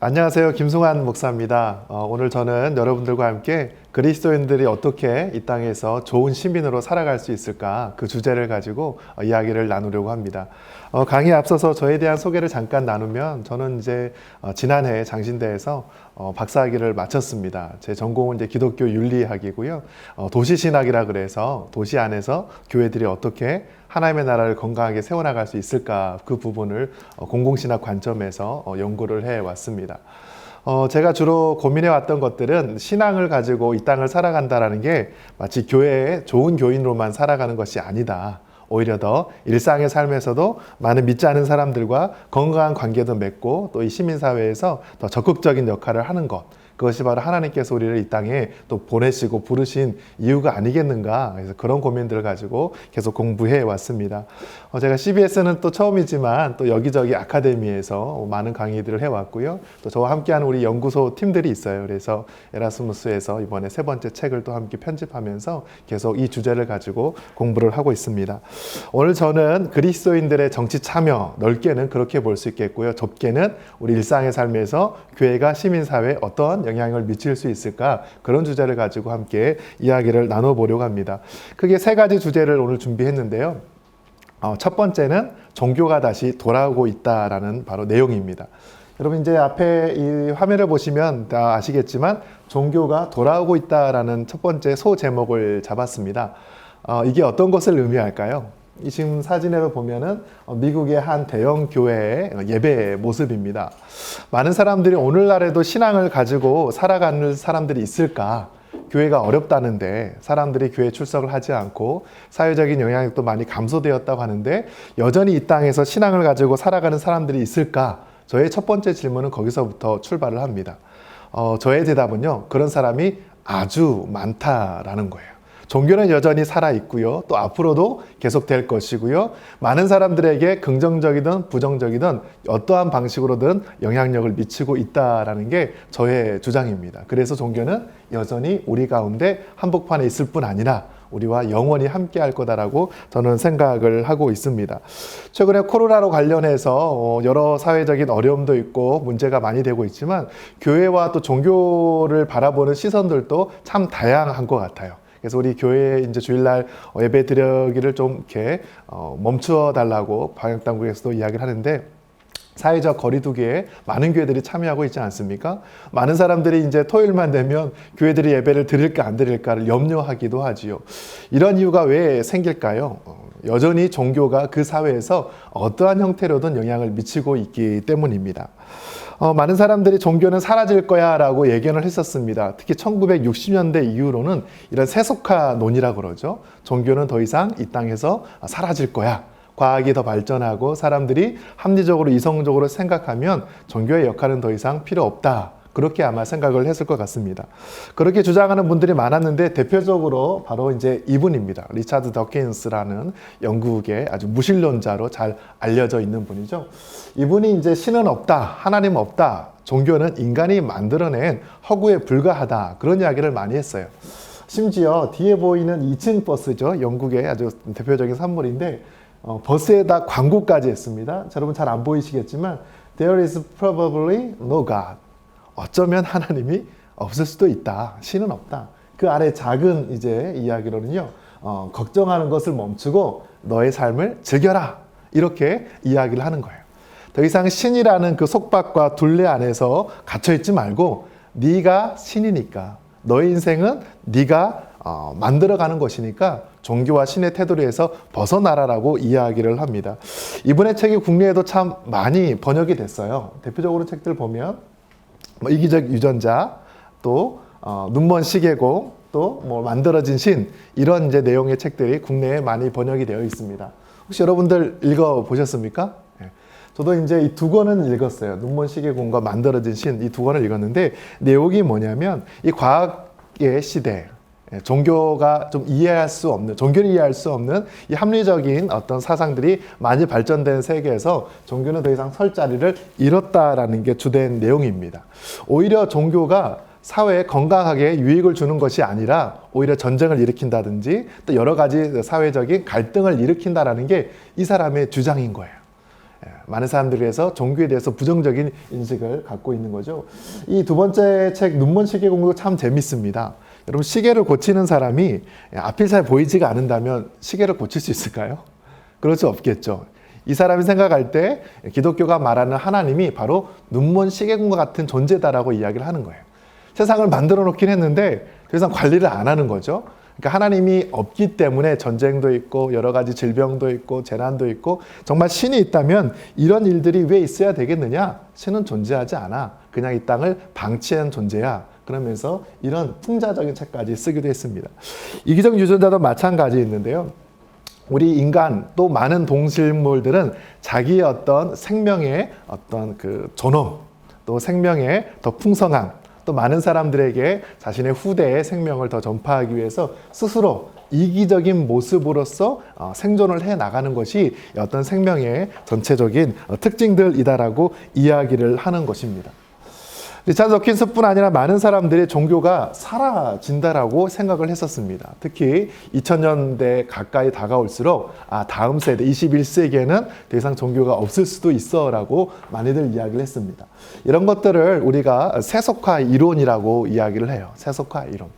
안녕하세요. 김승환 목사입니다. 오늘 저는 여러분들과 함께 그리스도인들이 어떻게 이 땅에서 좋은 시민으로 살아갈 수 있을까 그 주제를 가지고 이야기를 나누려고 합니다. 강의에 앞서서 저에 대한 소개를 잠깐 나누면 저는 이제 지난해 장신대에서 박사학위를 마쳤습니다. 제 전공은 이제 기독교 윤리학이고요. 도시신학이라 그래서 도시 안에서 교회들이 어떻게 하나님의 나라를 건강하게 세워나갈 수 있을까 그 부분을 공공신학 관점에서 연구를 해왔습니다. 제가 주로 고민해왔던 것들은 신앙을 가지고 이 땅을 살아간다는 게 마치 교회에 좋은 교인으로만 살아가는 것이 아니다. 오히려 더 일상의 삶에서도 많은 믿지 않은 사람들과 건강한 관계도 맺고 또 이 시민사회에서 더 적극적인 역할을 하는 것. 그것이 바로 하나님께서 우리를 이 땅에 또 보내시고 부르신 이유가 아니겠는가. 그래서 그런 고민들을 가지고 계속 공부해 왔습니다. 제가 CBS는 또 처음이지만 또 여기저기 아카데미에서 많은 강의들을 해왔고요. 또 저와 함께하는 우리 연구소 팀들이 있어요. 그래서 에라스무스에서 이번에 세 번째 책을 또 함께 편집하면서 계속 이 주제를 가지고 공부를 하고 있습니다. 오늘 저는 그리스도인들의 정치 참여, 넓게는 그렇게 볼 수 있겠고요. 좁게는 우리 일상의 삶에서 교회가 시민사회에 어떤 영향을 미칠 수 있을까, 그런 주제를 가지고 함께 이야기를 나눠보려고 합니다. 크게 세 가지 주제를 오늘 준비했는데요. 첫 번째는 종교가 다시 돌아오고 있다라는 바로 내용입니다. 여러분 이제 앞에 이 화면을 보시면 다 아시겠지만 종교가 돌아오고 있다라는 첫 번째 소제목을 잡았습니다. 이게 어떤 것을 의미할까요? 이 지금 사진으로 보면은 미국의 한 대형 교회의 예배 모습입니다. 많은 사람들이 오늘날에도 신앙을 가지고 살아가는 사람들이 있을까? 교회가 어렵다는데 사람들이 교회 출석을 하지 않고 사회적인 영향력도 많이 감소되었다고 하는데 여전히 이 땅에서 신앙을 가지고 살아가는 사람들이 있을까? 저의 첫 번째 질문은 거기서부터 출발을 합니다. 저의 대답은요, 그런 사람이 아주 많다라는 거예요. 종교는 여전히 살아있고요. 또 앞으로도 계속될 것이고요. 많은 사람들에게 긍정적이든 부정적이든 어떠한 방식으로든 영향력을 미치고 있다는 게 저의 주장입니다. 그래서 종교는 여전히 우리 가운데 한복판에 있을 뿐 아니라 우리와 영원히 함께 할 거다라고 저는 생각을 하고 있습니다. 최근에 코로나로 관련해서 여러 사회적인 어려움도 있고 문제가 많이 되고 있지만 교회와 또 종교를 바라보는 시선들도 참 다양한 것 같아요. 그래서 우리 교회에 이제 주일날 예배 드리기를 좀 이렇게 멈추어 달라고 방역당국에서도 이야기를 하는데, 사회적 거리두기에 많은 교회들이 참여하고 있지 않습니까? 많은 사람들이 이제 토요일만 되면 교회들이 예배를 드릴까 안 드릴까를 염려하기도 하지요. 이런 이유가 왜 생길까요? 여전히 종교가 그 사회에서 어떠한 형태로든 영향을 미치고 있기 때문입니다. 많은 사람들이 종교는 사라질 거야 라고 예견을 했었습니다. 특히 1960년대 이후로는 이런 세속화론이라고 그러죠. 종교는 더 이상 이 땅에서 사라질 거야. 과학이 더 발전하고 사람들이 합리적으로 이성적으로 생각하면 종교의 역할은 더 이상 필요 없다. 그렇게 아마 생각을 했을 것 같습니다. 그렇게 주장하는 분들이 많았는데 대표적으로 바로 이제 이분입니다. 리차드 더킨스라는 영국의 아주 무신론자로 잘 알려져 있는 분이죠. 이분이 이제 신은 없다, 하나님은 없다, 종교는 인간이 만들어낸 허구에 불과하다, 그런 이야기를 많이 했어요. 심지어 뒤에 보이는 2층 버스죠. 영국의 아주 대표적인 산물인데 버스에다 광고까지 했습니다. 여러분 잘 안 보이시겠지만 There is probably no God. 어쩌면 하나님이 없을 수도 있다. 신은 없다. 그 아래 작은 이제 이야기로는요, 걱정하는 것을 멈추고 너의 삶을 즐겨라. 이렇게 이야기를 하는 거예요. 더 이상 신이라는 그 속박과 둘레 안에서 갇혀있지 말고 네가 신이니까, 너의 인생은 네가 만들어가는 것이니까 종교와 신의 테두리에서 벗어나라라고 이야기를 합니다. 이분의 책이 국내에도 참 많이 번역이 됐어요. 대표적으로 책들 보면 이기적 유전자, 또 눈먼 시계공, 또 뭐 만들어진 신, 이런 이제 내용의 책들이 국내에 많이 번역이 되어 있습니다. 혹시 여러분들 읽어 보셨습니까? 저도 이제 이 두 권은 읽었어요. 눈먼 시계공과 만들어진 신, 이 두 권을 읽었는데 내용이 뭐냐면 이 과학의 시대, 종교가 좀 이해할 수 없는, 종교를 이해할 수 없는 이 합리적인 어떤 사상들이 많이 발전된 세계에서 종교는 더 이상 설 자리를 잃었다라는 게 주된 내용입니다. 오히려 종교가 사회에 건강하게 유익을 주는 것이 아니라 오히려 전쟁을 일으킨다든지 또 여러 가지 사회적인 갈등을 일으킨다라는 게 이 사람의 주장인 거예요. 많은 사람들에 대해서 종교에 대해서 부정적인 인식을 갖고 있는 거죠. 이 두 번째 책 눈먼 시계 공부도 참 재밌습니다. 여러분 시계를 고치는 사람이 앞이 잘 보이지가 않는다면 시계를 고칠 수 있을까요? 그럴 수 없겠죠. 이 사람이 생각할 때 기독교가 말하는 하나님이 바로 눈먼 시계공과 같은 존재다라고 이야기를 하는 거예요. 세상을 만들어 놓긴 했는데 더 이상 관리를 안 하는 거죠. 그러니까 하나님이 없기 때문에 전쟁도 있고 여러 가지 질병도 있고 재난도 있고 정말 신이 있다면 이런 일들이 왜 있어야 되겠느냐? 신은 존재하지 않아. 그냥 이 땅을 방치한 존재야. 그러면서 이런 풍자적인 책까지 쓰기도 했습니다. 이기적 유전자도 마찬가지 있는데요. 우리 인간 또 많은 동식물들은 자기의 어떤 생명의 어떤 그 존엄 또 생명의 더 풍성함 또 많은 사람들에게 자신의 후대의 생명을 더 전파하기 위해서 스스로 이기적인 모습으로서 생존을 해 나가는 것이 어떤 생명의 전체적인 특징들이다라고 이야기를 하는 것입니다. 리차드 도킨스뿐 아니라 많은 사람들이 종교가 사라진다라고 생각을 했었습니다. 특히 2000년대 가까이 다가올수록 다음 세대 21세기에는 더 이상 종교가 없을 수도 있어 라고 많이들 이야기를 했습니다. 이런 것들을 우리가 세속화 이론이라고 이야기를 해요. 세속화 이론.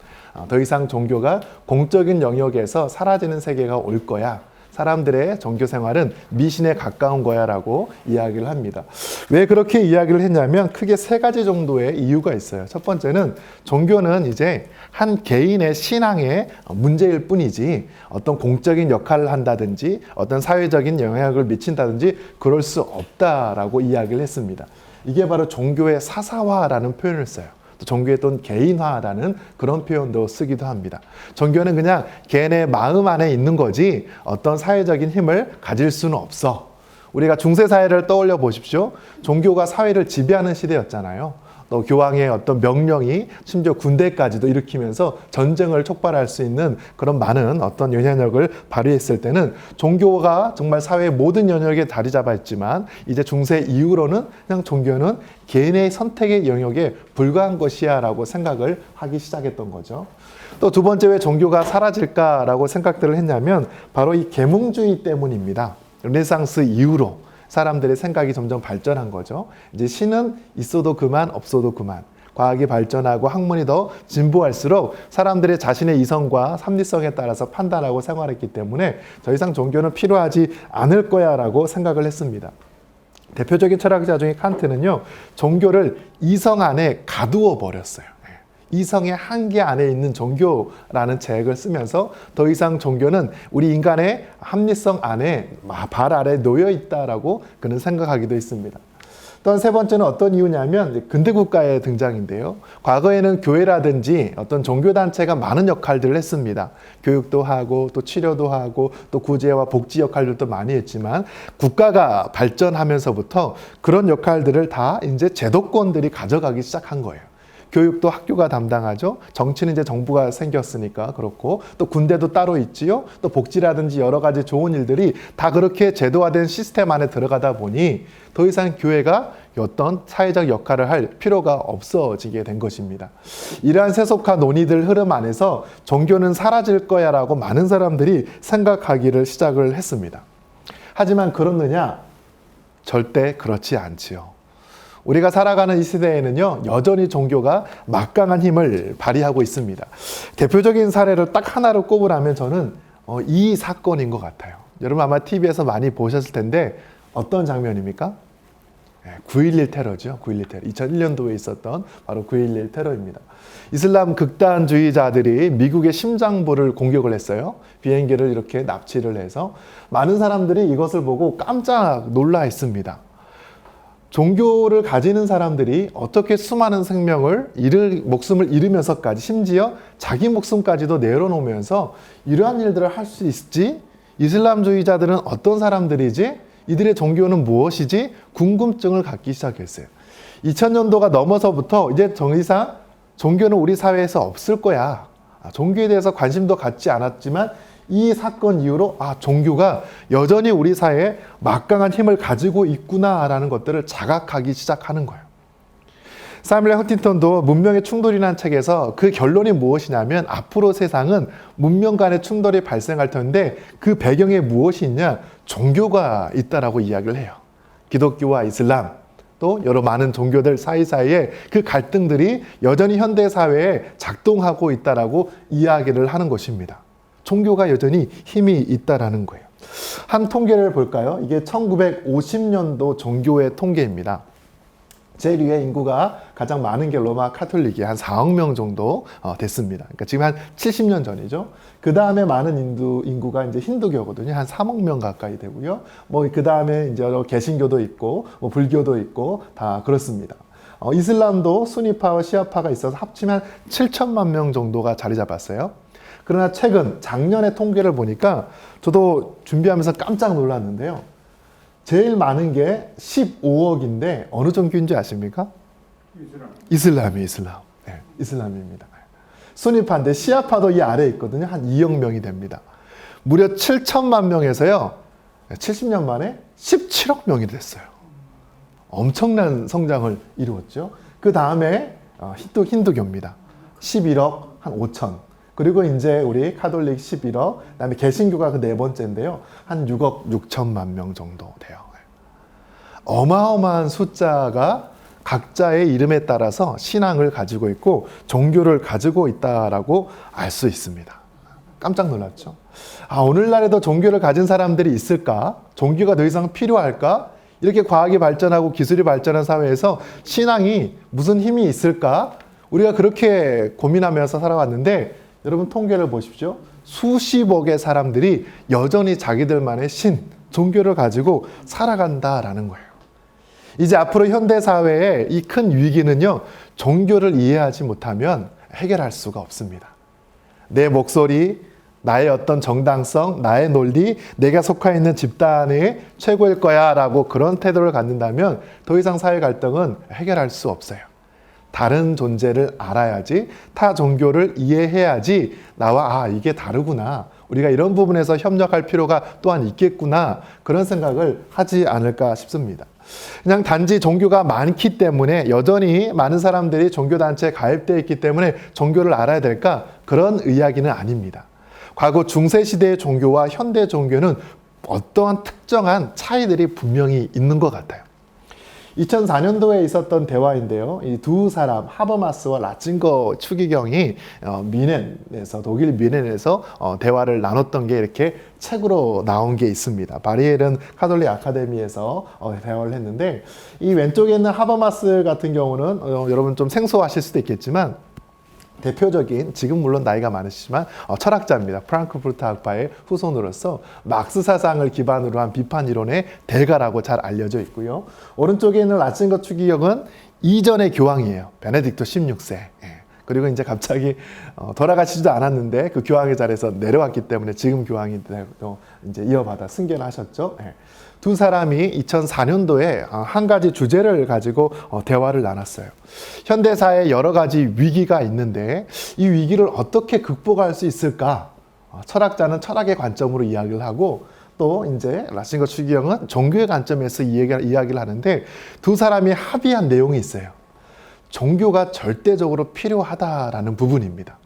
더 이상 종교가 공적인 영역에서 사라지는 세계가 올 거야. 사람들의 종교 생활은 미신에 가까운 거야 라고 이야기를 합니다. 왜 그렇게 이야기를 했냐면 크게 세 가지 정도의 이유가 있어요. 첫 번째는 종교는 이제 한 개인의 신앙의 문제일 뿐이지 어떤 공적인 역할을 한다든지 어떤 사회적인 영향을 미친다든지 그럴 수 없다라고 이야기를 했습니다. 이게 바로 종교의 사사화라는 표현을 써요. 종교의 또 개인화라는 그런 표현도 쓰기도 합니다. 종교는 그냥 개인의 마음 안에 있는 거지 어떤 사회적인 힘을 가질 수는 없어. 우리가 중세사회를 떠올려 보십시오. 종교가 사회를 지배하는 시대였잖아요. 또 교황의 어떤 명령이 심지어 군대까지도 일으키면서 전쟁을 촉발할 수 있는 그런 많은 어떤 영향력을 발휘했을 때는 종교가 정말 사회의 모든 영역에 자리 잡았지만 이제 중세 이후로는 그냥 종교는 개인의 선택의 영역에 불과한 것이야 라고 생각을 하기 시작했던 거죠. 또 두 번째 왜 종교가 사라질까라고 생각들을 했냐면 바로 이 계몽주의 때문입니다. 르네상스 이후로 사람들의 생각이 점점 발전한 거죠. 이제 신은 있어도 그만 없어도 그만. 과학이 발전하고 학문이 더 진보할수록 사람들의 자신의 이성과 합리성에 따라서 판단하고 생활했기 때문에 더 이상 종교는 필요하지 않을 거야 라고 생각을 했습니다. 대표적인 철학자 중에 칸트는요. 종교를 이성 안에 가두어 버렸어요. 이성의 한계 안에 있는 종교라는 책을 쓰면서 더 이상 종교는 우리 인간의 합리성 안에 발 아래 놓여 있다라고 그는 생각하기도 했습니다. 또 세 번째는 어떤 이유냐면 근대국가의 등장인데요. 과거에는 교회라든지 어떤 종교단체가 많은 역할들을 했습니다. 교육도 하고 또 치료도 하고 또 구제와 복지 역할들도 많이 했지만 국가가 발전하면서부터 그런 역할들을 다 이제 제도권들이 가져가기 시작한 거예요. 교육도 학교가 담당하죠. 정치는 이제 정부가 생겼으니까 그렇고 또 군대도 따로 있지요. 또 복지라든지 여러 가지 좋은 일들이 다 그렇게 제도화된 시스템 안에 들어가다 보니 더 이상 교회가 어떤 사회적 역할을 할 필요가 없어지게 된 것입니다. 이러한 세속화 논의들 흐름 안에서 종교는 사라질 거야 라고 많은 사람들이 생각하기를 시작을 했습니다. 하지만 그렇느냐? 절대 그렇지 않지요. 우리가 살아가는 이 시대에는요, 여전히 종교가 막강한 힘을 발휘하고 있습니다. 대표적인 사례를 딱 하나를 꼽으라면 저는 이 사건인 것 같아요. 여러분 아마 TV에서 많이 보셨을 텐데 어떤 장면입니까? 9.11 테러죠. 9.11 테러. 2001년도에 있었던 바로 9.11 테러입니다. 이슬람 극단주의자들이 미국의 심장부를 공격을 했어요. 비행기를 이렇게 납치를 해서 많은 사람들이 이것을 보고 깜짝 놀라 했습니다. 종교를 가지는 사람들이 어떻게 수많은 목숨을 잃으면서까지 심지어 자기 목숨까지도 내려놓으면서 이러한 일들을 할 수 있지? 이슬람주의자들은 어떤 사람들이지? 이들의 종교는 무엇이지? 궁금증을 갖기 시작했어요. 2000년도가 넘어서부터 이제 더 이상 종교는 우리 사회에서 없을 거야. 종교에 대해서 관심도 갖지 않았지만 이 사건 이후로 종교가 여전히 우리 사회에 막강한 힘을 가지고 있구나라는 것들을 자각하기 시작하는 거예요. 사뮤엘 헌팅턴도 문명의 충돌이라는 책에서 그 결론이 무엇이냐면 앞으로 세상은 문명 간의 충돌이 발생할 텐데 그 배경에 무엇이 있냐? 종교가 있다라고 이야기를 해요. 기독교와 이슬람, 또 여러 많은 종교들 사이사이에 그 갈등들이 여전히 현대 사회에 작동하고 있다라고 이야기를 하는 것입니다. 종교가 여전히 힘이 있다라는 거예요. 한 통계를 볼까요? 이게 1950년도 종교의 통계입니다. 제일 위에 인구가 가장 많은 게 로마 카톨릭이 한 4억 명 정도 됐습니다. 그러니까 지금 한 70년 전이죠. 그 다음에 많은 인구가 이제 힌두교거든요. 한 3억 명 가까이 되고요. 뭐 그 다음에 이제 여러 개신교도 있고, 뭐 불교도 있고 다 그렇습니다. 이슬람도 수니파와 시아파가 있어서 합치면 7천만 명 정도가 자리 잡았어요. 그러나 최근 작년의 통계를 보니까 저도 준비하면서 깜짝 놀랐는데요. 제일 많은 게 15억인데 어느 종교인지 아십니까? 이슬람이 이슬람. 네, 이슬람입니다. 수니파인데 시아파도 이 아래에 있거든요. 한 2억 명이 됩니다. 무려 7천만 명에서요. 70년 만에 17억 명이 됐어요. 엄청난 성장을 이루었죠. 그 다음에 힌두교입니다. 11억 한 5천. 그리고 이제 우리 카톨릭 11억, 그다음에 개신교가 그 네 번째인데요. 한 6억 6천만 명 정도 돼요. 어마어마한 숫자가 각자의 이름에 따라서 신앙을 가지고 있고 종교를 가지고 있다라고 알 수 있습니다. 깜짝 놀랐죠? 오늘날에도 종교를 가진 사람들이 있을까? 종교가 더 이상 필요할까? 이렇게 과학이 발전하고 기술이 발전한 사회에서 신앙이 무슨 힘이 있을까? 우리가 그렇게 고민하면서 살아왔는데 여러분 통계를 보십시오. 수십억의 사람들이 여전히 자기들만의 종교를 가지고 살아간다라는 거예요. 이제 앞으로 현대사회의 이 큰 위기는요, 종교를 이해하지 못하면 해결할 수가 없습니다. 내 목소리, 나의 어떤 정당성, 나의 논리, 내가 속해 있는 집단이 최고일 거야 라고 그런 태도를 갖는다면 더 이상 사회 갈등은 해결할 수 없어요. 다른 존재를 알아야지, 타 종교를 이해해야지 나와 이게 다르구나, 우리가 이런 부분에서 협력할 필요가 또한 있겠구나, 그런 생각을 하지 않을까 싶습니다. 그냥 단지 종교가 많기 때문에 여전히 많은 사람들이 종교단체에 가입되어 있기 때문에 종교를 알아야 될까? 그런 이야기는 아닙니다. 과거 중세시대의 종교와 현대 종교는 어떠한 특정한 차이들이 분명히 있는 것 같아요. 2004년도에 있었던 대화인데요. 이 두 사람, 하버마스와 라칭거 추기경이 독일 뮌헨에서 대화를 나눴던 게 이렇게 책으로 나온 게 있습니다. 바리엘은 카톨릭 아카데미에서 대화를 했는데, 이 왼쪽에 있는 하버마스 같은 경우는 여러분 좀 생소하실 수도 있겠지만 대표적인, 지금 물론 나이가 많으시지만 철학자입니다. 프랑크푸르트 학파의 후손으로서 막스 사상을 기반으로 한 비판 이론의 대가라고 잘 알려져 있고요. 오른쪽에 있는 라칭거 추기경은 이전의 교황이에요. 베네딕토 16세. 그리고 이제 갑자기 돌아가시지도 않았는데 그 교황의 자리에서 내려왔기 때문에 지금 교황이 이제 이어받아 승계하셨죠. 두 사람이 2004년도에 한 가지 주제를 가지고 대화를 나눴어요. 현대사에 여러 가지 위기가 있는데 이 위기를 어떻게 극복할 수 있을까? 철학자는 철학의 관점으로 이야기를 하고, 또 이제 라칭거 추기경은 종교의 관점에서 이야기를 하는데, 두 사람이 합의한 내용이 있어요. 종교가 절대적으로 필요하다라는 부분입니다.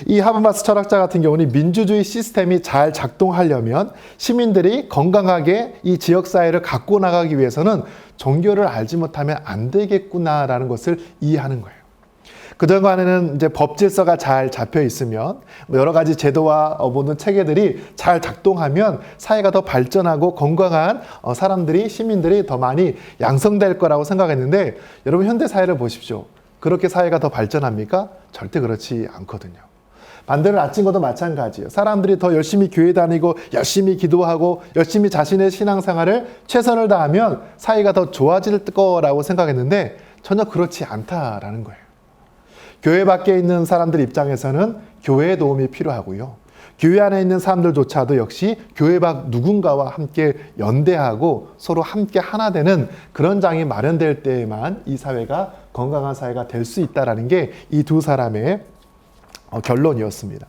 이 하버마스 철학자 같은 경우는 민주주의 시스템이 잘 작동하려면 시민들이 건강하게 이 지역사회를 갖고 나가기 위해서는 종교를 알지 못하면 안 되겠구나라는 것을 이해하는 거예요. 그동안에는 이제 법 질서가 잘 잡혀 있으면, 여러 가지 제도와 모든 체계들이 잘 작동하면 사회가 더 발전하고 건강한 사람들이, 시민들이 더 많이 양성될 거라고 생각했는데, 여러분 현대 사회를 보십시오. 그렇게 사회가 더 발전합니까? 절대 그렇지 않거든요. 반대로 라칭거도 마찬가지예요. 사람들이 더 열심히 교회 다니고 열심히 기도하고 열심히 자신의 신앙생활을 최선을 다하면 사회가 더 좋아질 거라고 생각했는데 전혀 그렇지 않다라는 거예요. 교회 밖에 있는 사람들 입장에서는 교회의 도움이 필요하고요. 교회 안에 있는 사람들조차도 역시 교회 밖 누군가와 함께 연대하고 서로 함께 하나 되는 그런 장이 마련될 때에만 이 사회가 건강한 사회가 될 수 있다는 게 이 두 사람의 결론이었습니다.